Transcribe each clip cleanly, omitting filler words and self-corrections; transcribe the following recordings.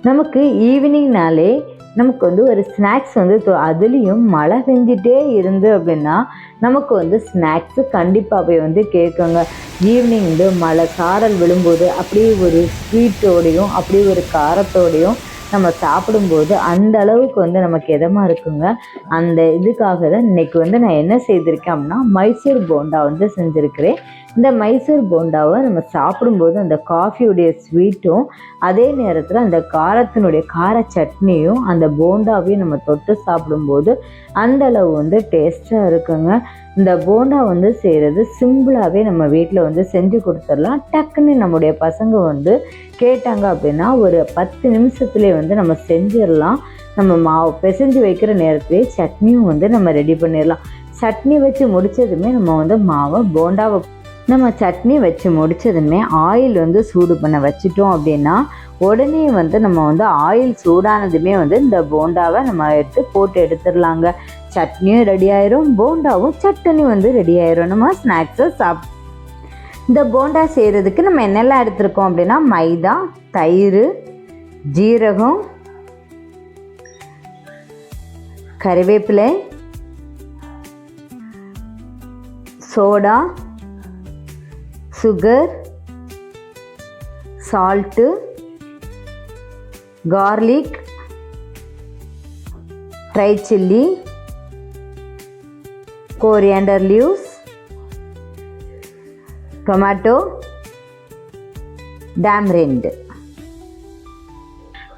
நமக்கு ஈவினிங்னாலே நமக்கு வந்து ஒரு ஸ்நாக்ஸ் வந்து அதுலேயும் மழை பெஞ்சிட்டே இருந்து அப்படின்னா நமக்கு வந்து ஸ்நாக்ஸு கண்டிப்பாகவே வந்து கேட்குங்க. ஈவினிங் வந்து மழை சாரல் விழும்போது அப்படியே ஒரு ஸ்வீட்டோடையும் அப்படியே ஒரு காரத்தோடையும் நம்ம சாப்பிடும்போது அந்த அளவுக்கு வந்து நமக்கு இதமாக இருக்குங்க. அந்த இதுக்காக தான் இன்றைக்கி வந்து நான் என்ன செய்திருக்கேன் அப்படின்னா மைசூர் போண்டா வந்து செஞ்சுருக்கிறேன். இந்த மைசூர் போண்டாவை நம்ம சாப்பிடும்போது அந்த காஃபியுடைய ஸ்வீட்டும் அதே நேரத்தில் அந்த காரத்தினுடைய கார சட்னியும் அந்த போண்டாவையும் நம்ம தொட்டு சாப்பிடும்போது அந்த அளவு வந்து டேஸ்ட்டாக இருக்குங்க. இந்த போண்டா வந்து செய்கிறது சிம்பிளாகவே நம்ம வீட்டில் வந்து செஞ்சு கொடுத்துடலாம். டக்குன்னு நம்முடைய பசங்க வந்து கேட்டாங்க அப்படின்னா ஒரு 10 நிமிஷத்துலேயே வந்து நம்ம செஞ்சிடலாம். நம்ம மாவு பிசைஞ்சு வைக்கிற நேரத்துலேயே சட்னியும் வந்து நம்ம ரெடி பண்ணிடலாம். சட்னி வச்சு முடித்ததுமே நம்ம வந்து போண்டாவை நம்ம சட்னி வச்சு முடித்ததுமே ஆயில் வந்து சூடு பண்ண வச்சிட்டோம் அப்படின்னா உடனே வந்து நம்ம வந்து ஆயில் சூடானதுமே வந்து இந்த போண்டாவை நம்ம போட்டு எடுத்துடலாங்க. சட்னியும் ரெடி ஆயிரும், போண்டாவும் சட்னி வந்து ரெடி ஆயிரும். நம்ம ஸ்நாக்ஸை இந்த போண்டா செய்கிறதுக்கு நம்ம என்னெல்லாம் எடுத்துருக்கோம் அப்படின்னா மைதா, தயிர், ஜீரகம், கறிவேப்பிலை, soda, sugar, salt, garlic, dry chilli, coriander leaves, tomato, tamarind.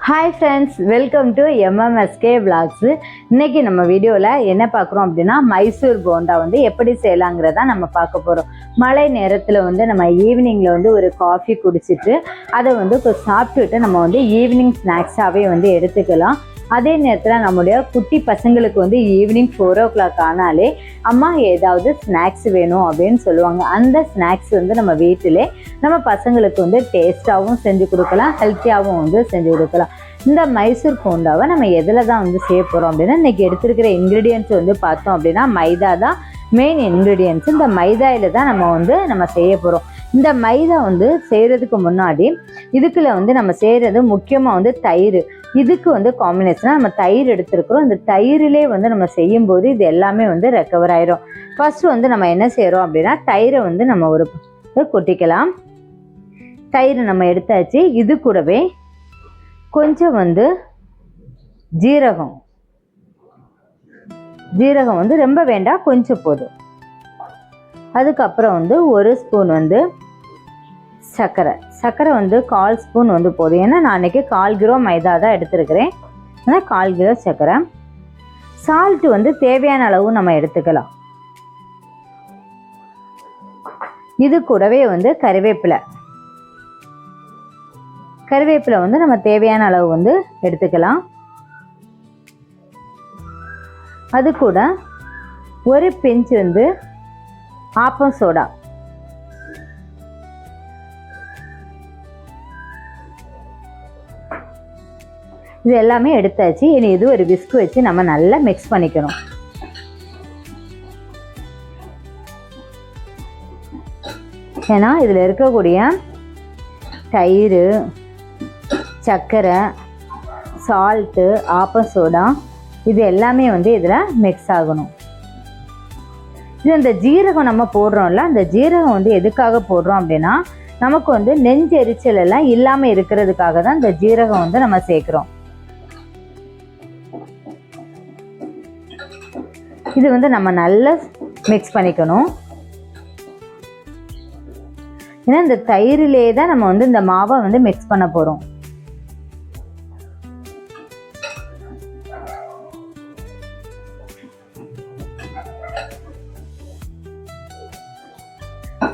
Hi friends, welcome to MMSK Vlogs. இன்றைக்கி நம்ம வீடியோவில் என்ன பார்க்குறோம் அப்படின்னா மைசூர் போண்டா வந்து எப்படி செய்யலாங்கிறதா நம்ம பார்க்க போகிறோம். மழை நேரத்தில் வந்து நம்ம ஈவினிங்கில் வந்து ஒரு காஃபி குடிச்சிட்டு அதை வந்து சாப்பிட்டுட்டு நம்ம வந்து ஈவினிங் ஸ்நாக்ஸாகவே வந்து எடுத்துக்கலாம். அதே நேரத்தில் நம்முடைய குட்டி பசங்களுக்கு வந்து ஈவினிங் 4 o'clock ஆனாலே அம்மா ஏதாவது ஸ்நாக்ஸ் வேணும் அப்படின்னு சொல்லுவாங்க. அந்த ஸ்நாக்ஸ் வந்து நம்ம வீட்டிலே நம்ம பசங்களுக்கு வந்து டேஸ்ட்டாகவும் செஞ்சு கொடுக்கலாம், ஹெல்த்தியாகவும் வந்து செஞ்சு கொடுக்கலாம். இந்த மைசூர் போண்டாவை நம்ம எதில் தான் வந்து செய்ய போகிறோம் அப்படின்னா இன்றைக்கி எடுத்துருக்கிற இன்க்ரீடியன்ட்ஸ் வந்து பார்த்தோம் அப்படின்னா மைதா தான் மெயின் இன்க்ரீடியன்ட்ஸ். இந்த மைதாவில் தான் நம்ம செய்ய போகிறோம். இந்த மைதா வந்து செய்கிறதுக்கு முன்னாடி இதுக்குள்ள வந்து நம்ம செய்கிறது முக்கியமாக வந்து தயிர். இதுக்கு வந்து காம்பினேஷனாக நம்ம தயிர் எடுத்துருக்குறோம். இந்த தயிரிலே வந்து நம்ம செய்யும்போது இது எல்லாமே வந்து ரெக்கவர் ஆயிரும். ஃபஸ்ட்டு வந்து நம்ம என்ன செய்கிறோம் அப்படின்னா தயிரை வந்து நம்ம ஒரு கொட்டிக்கலாம். தயிர் நம்ம எடுத்தாச்சு. இது கூடவே கொஞ்சம் வந்து ஜீரகம் வந்து ரொம்ப வேண்டாம், கொஞ்சம் போதும். அதுக்கப்புறம் வந்து 1 ஸ்பூன் வந்து சர்க்கரை வந்து 1/4 ஸ்பூன் வந்து போதும். ஏன்னா நான் அன்றைக்கி 1/4 கிலோ மைதா தான் எடுத்துருக்கிறேன். ஆனால் 1/4 கிலோ சர்க்கரை. சால்ட்டு வந்து தேவையான அளவு நம்ம எடுத்துக்கலாம். இது கூடவே வந்து கறிவேப்பிலை வந்து நம்ம தேவையான அளவு வந்து எடுத்துக்கலாம். அது கூட ஒரு பிஞ்ச் வந்து ஆப்பம் சோடா, இது எல்லாமே எடுத்தாச்சு. இனி இது ஒரு விஸ்க் வச்சு நம்ம நல்லா மிக்ஸ் பண்ணிக்கணும். ஏன்னா இதில் இருக்கக்கூடிய தயிர், சர்க்கரை, சால்ட்டு, ஆப்பம் சோடா இது எல்லாமே வந்து இதில் மிக்ஸ் ஆகணும். இது இந்த ஜீரகம் நம்ம போடுறோம்ல, அந்த ஜீரகம் வந்து எதுக்காக போடுறோம் அப்படின்னா நமக்கு வந்து நெஞ்சு எரிச்சல் எல்லாம் இல்லாமல் இருக்கிறதுக்காக தான் இந்த ஜீரகம் வந்து நம்ம சேர்க்குறோம். இது வந்து நம்ம நல்லா மிக்ஸ் பண்ணிக்கணும். ஏன்னா இந்த தயிரிலே தான் நம்ம வந்து இந்த மாவை வந்து மிக்ஸ் பண்ண போகிறோம்.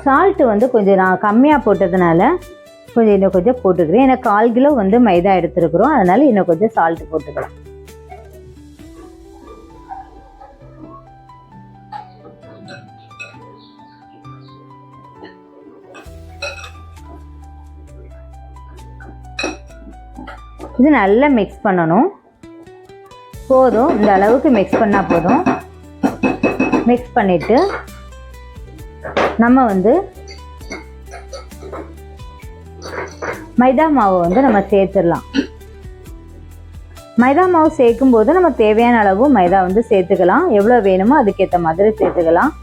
சால்ட்டு வந்து கொஞ்சம் நான் கம்மியாக போட்டதுனால இன்னும் கொஞ்சம் போட்டுக்கிறேன். ஏன்னா 1/4 கிலோ வந்து மைதா எடுத்துருக்குறோம், அதனால இன்னும் கொஞ்சம் சால்ட்டு போட்டுக்கலாம். இது நல்லா மிக்ஸ் பண்ணணும். போதும், இந்த அளவுக்கு மிக்ஸ் பண்ணால் போதும். மிக்ஸ் பண்ணிவிட்டு நம்ம வந்து மைதா மாவை வந்து நம்ம சேர்த்துடலாம். மைதா மாவு சேர்க்கும் போது நம்ம தேவையான அளவு மைதா வந்து சேர்த்துக்கலாம். எவ்வளோ வேணுமோ அதுக்கேற்ற மாதிரி சேர்த்துக்கலாம்.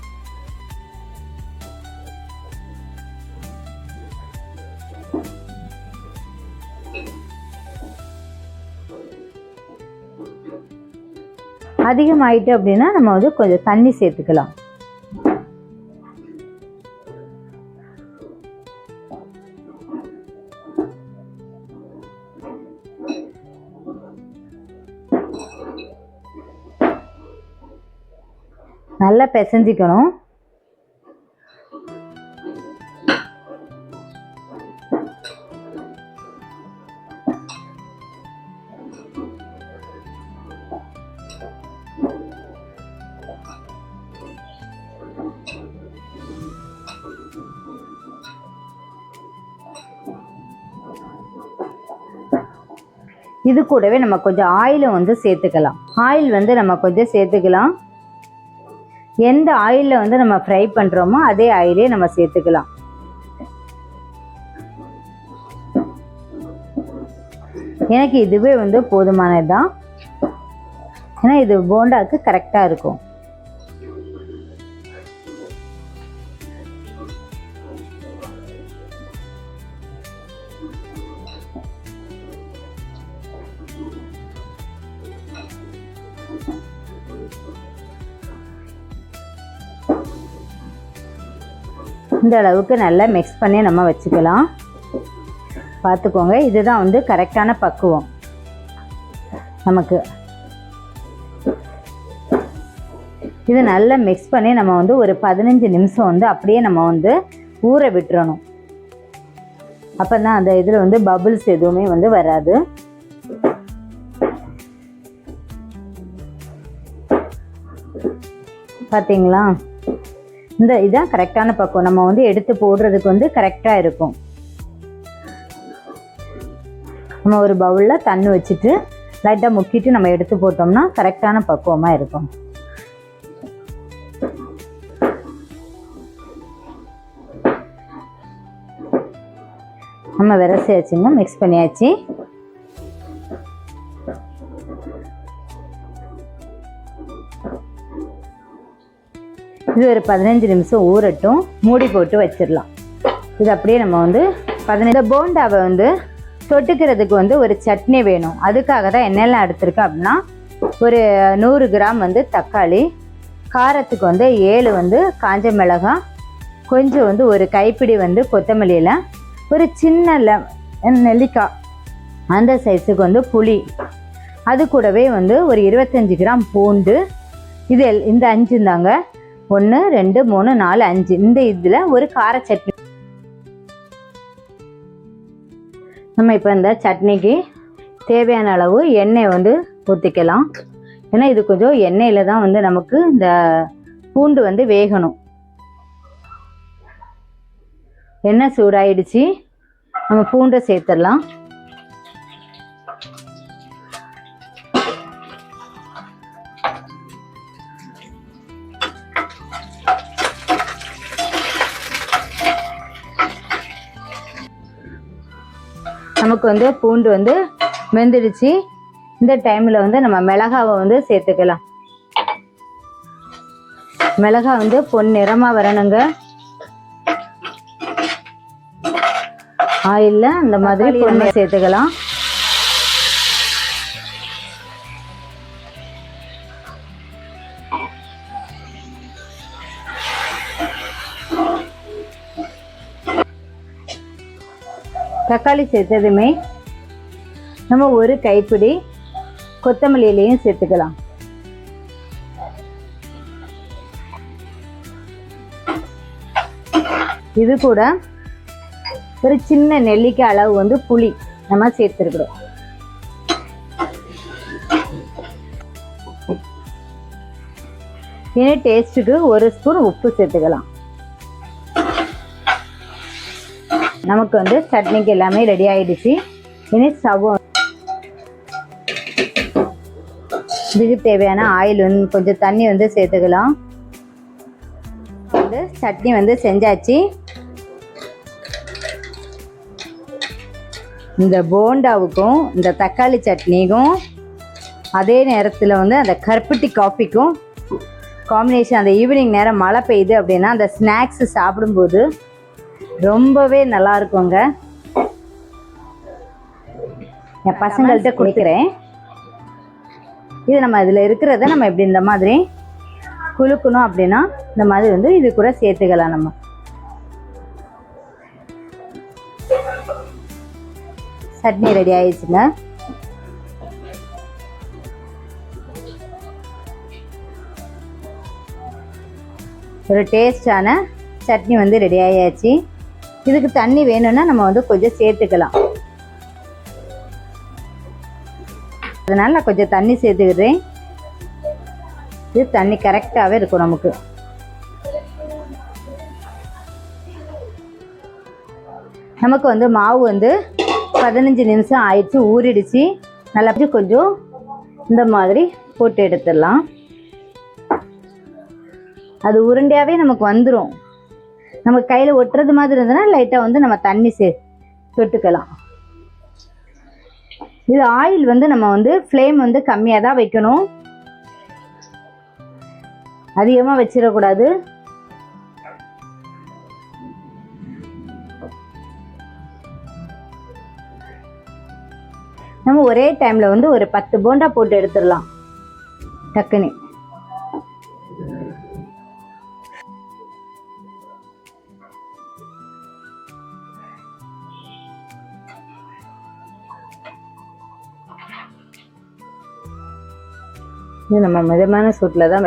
அதிகமாயிட்டு அப்படின்னா நம்ம வந்து கொஞ்சம் தண்ணி சேர்த்துக்கலாம். நல்லா பிசைஞ்சிக்கணும். இது கூடவே நம்ம கொஞ்சம் ஆயிலும் வந்து சேர்த்துக்கலாம். ஆயில் வந்து நம்ம கொஞ்சம் சேர்த்துக்கலாம். எந்த ஆயிலில் வந்து நம்ம ஃப்ரை பண்ணுறோமோ அதே ஆயிலே நம்ம சேர்த்துக்கலாம். எனக்கு இதுவே வந்து போதுமானது தான். ஏன்னா இது போண்டாவுக்கு கரெக்டாக இருக்கும். இந்த அளவுக்கு நல்லா மிக்ஸ் பண்ணி நம்ம வச்சுக்கலாம். பார்த்துக்கோங்க, இதுதான் வந்து கரெக்டான பக்குவம் நமக்கு. இது நல்லா மிக்ஸ் பண்ணி நம்ம வந்து ஒரு 15 நிமிஷம் வந்து அப்படியே நம்ம வந்து ஊற விட்டுறணும். அப்போ தான் அந்த இதில் வந்து பபிள்ஸ் எதுவுமே வந்து வராது. பார்த்தீங்களா? இதான் கரெக்டான பக்குவம். நம்ம வந்து எடுத்து போடுறதுக்கு வந்து கரெக்டாக இருக்கும். நம்ம ஒரு பவுலில் தண்ணி வச்சுட்டு லைட்டாக முக்கிட்டு நம்ம எடுத்து போட்டோம்னா கரெக்டான பக்குவமாக இருக்கும். நம்ம விரசியாச்சுங்க, மிக்ஸ் பண்ணியாச்சு. இது ஒரு 15 நிமிஷம் ஊறட்டும். மூடி போட்டு வச்சிடலாம். இது அப்படியே நம்ம வந்து 15 போண்டாவை வந்து தொட்டுக்கிறதுக்கு வந்து ஒரு சட்னி வேணும். அதுக்காக தான் என்னெல்லாம் எடுத்திருக்கேன் அப்படின்னா, ஒரு 100 கிராம் வந்து தக்காளி, காரத்துக்கு வந்து 7 வந்து காஞ்ச மிளகாய், கொஞ்சம் வந்து ஒரு கைப்பிடி வந்து கொத்தமல்லியில், ஒரு சின்ன நெல்லிக்காய் அந்த சைஸுக்கு வந்து புளி, அது கூடவே வந்து ஒரு 25 கிராம் பூண்டு. இது இந்த 5 தாங்க. 1 2 3 4 5 இந்த இதில் ஒரு கார சட்னி. நம்ம இப்போ இந்த சட்னிக்கு தேவையான அளவு எண்ணெய் வந்து ஊற்றிக்கலாம். ஏன்னா இது கொஞ்சம் எண்ணெயில் தான் வந்து நமக்கு இந்த பூண்டு வந்து வேகணும். எண்ணெய் சூடாயிடுச்சு, நம்ம பூண்டை சேர்த்துடலாம். நமக்கு வந்து பூண்டு வந்து வெந்துடுச்சு. இந்த டைமில் வந்து நம்ம மிளகாவை வந்து சேர்த்துக்கலாம். மிளகாய் வந்து பொன்னிறமாக வரணுங்க. ஆயிலில் அந்த மாதிரி பொண்ணை சேர்த்துக்கலாம். தக்காளி சேர்த்ததுமே நம்ம ஒரு கைப்பிடி கொத்தமல்லியிலையும் சேர்த்துக்கலாம். இது கூட ஒரு சின்ன நெல்லிக்காய் அளவு வந்து புளி நம்ம சேர்த்துருக்கிறோம். இனி டேஸ்ட்டுக்கு 1 ஸ்பூன் உப்பு சேர்த்துக்கலாம். நமக்கு வந்து சட்னிக்கு எல்லாமே ரெடி ஆயிடுச்சு. இனி இதுக்கு தேவையான ஆயில் வந்து கொஞ்சம் தண்ணி வந்து சேர்த்துக்கலாம். வந்து சட்னி வந்து செஞ்சாச்சு. இந்த போண்டாவுக்கும் இந்த தக்காளி சட்னிக்கும் அதே நேரத்தில் வந்து அந்த கருப்பட்டி காஃபிக்கும் காம்பினேஷன், அந்த ஈவினிங் நேரம் மழை பெய்யுது அப்படின்னா அந்த ஸ்நாக்ஸு சாப்பிடும்போது ரொம்பவே நல்லா இருக்குங்க. என் பசங்கள்கிட்ட கொடுக்குறேன். இது நம்ம இதில் இருக்கிறத நம்ம இப்படி இந்த மாதிரி குலுக்கணும் அப்படின்னா இந்த மாதிரி வந்து இது கூட சேர்த்துக்கலாம். நம்ம சட்னி ரெடி ஆயிடுச்சுங்க. ஒரு டேஸ்டான சட்னி வந்து ரெடி ஆயாச்சு. இதுக்கு தண்ணி வேணும்னா நம்ம வந்து கொஞ்சம் சேர்த்துக்கலாம். அதனால் நான் கொஞ்சம் தண்ணி சேர்த்துக்கிறேன். இது தண்ணி கரெக்டாகவே இருக்கும் நமக்கு. நமக்கு வந்து மாவு வந்து 15 நிமிஷம் ஆயிடுச்சு, ஊறிடுச்சு. நல்லா கொஞ்சம் இந்த மாதிரி போட்டு எடுத்துடலாம். அது உருண்டையாகவே நமக்கு வந்துடும். நமக்கு கையில் ஒட்டுறது மாதிரி இருந்ததுன்னா லைட்டாக வந்து நம்ம தண்ணி தொட்டுக்கலாம். இது ஆயில் வந்து நம்ம வந்து ஃப்ளேம் வந்து கம்மியாக தான் வைக்கணும், அதிகமாக வச்சிடக்கூடாது. நம்ம ஒரே டைமில் வந்து ஒரு 10 போண்டா போட்டு எடுத்துடலாம் டக்குன்னு. இது நம்ம மிதமான சூட்டில் தான்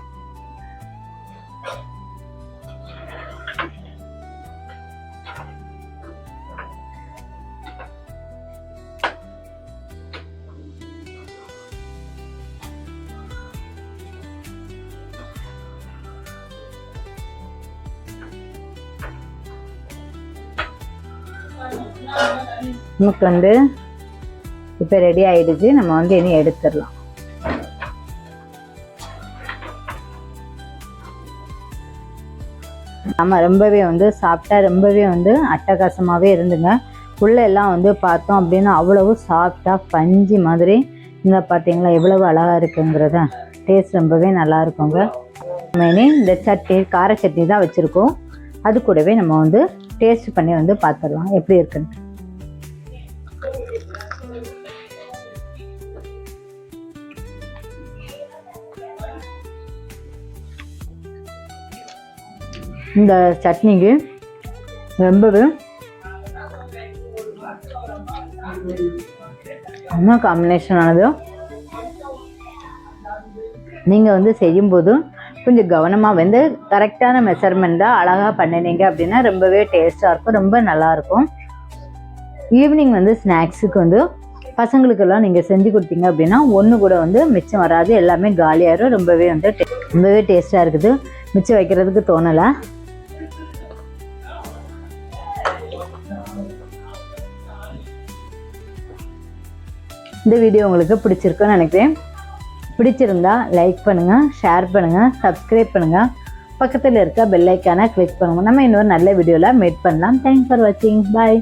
நமக்கு வந்து இப்போ ரெடி ஆயிடுச்சு. நம்ம வந்து இனி எடுத்துடலாம். நம்ம ரொம்பவே வந்து சாப்பிட்டா ரொம்பவே வந்து அட்டகாசமாகவே இருந்துங்க. உள்ளே எல்லாம் வந்து பார்த்தோம் அப்படின்னா அவ்வளவு சாஃப்டாக பஞ்சு மாதிரி இந்த பார்த்தீங்களா எவ்வளவு அழகாக இருக்குங்கிறத. டேஸ்ட் ரொம்பவே நல்லா இருக்குங்க. நம்ம இனி இந்த சட்னி கார சட்னி தான் வச்சுருக்கோம். அது கூடவே நம்ம வந்து டேஸ்ட் பண்ணி வந்து பார்த்துடலாம் எப்படி இருக்குன்னு. இந்த சட்னிக்கு ரொம்பவே என்ன காம்பினேஷன் ஆனது. நீங்கள் வந்து செய்யும்போது கொஞ்சம் கவனமாக வந்து கரெக்டான மெஷர்மெண்ட்டாக அழகாக பண்ணினீங்க அப்படின்னா ரொம்பவே டேஸ்ட்டாக இருக்கும், ரொம்ப நல்லாயிருக்கும். ஈவினிங் வந்து ஸ்நாக்ஸுக்கு வந்து பசங்களுக்கெல்லாம் நீங்கள் செஞ்சு கொடுத்தீங்க அப்படின்னா ஒன்று கூட வந்து மிச்சம் வராது, எல்லாமே காலியாகிடும். ரொம்பவே வந்து ரொம்பவே டேஸ்ட்டாக இருக்குது. மிச்சம் வைக்கிறதுக்கு தோணலை. இந்த வீடியோ உங்களுக்கு பிடிச்சிருக்குன்னு நினைக்கிறேன். பிடிச்சிருந்தா லைக் பண்ணுங்கள், ஷேர் பண்ணுங்கள், சப்ஸ்கிரைப் பண்ணுங்கள், பக்கத்தில் இருக்க பெல் ஐக்கானை கிளிக் பண்ணுங்கள். நம்ம இன்னொரு நல்ல வீடியோவில் மீட் பண்ணலாம். தேங்க்ஸ் ஃபார் வாட்சிங். பாய்.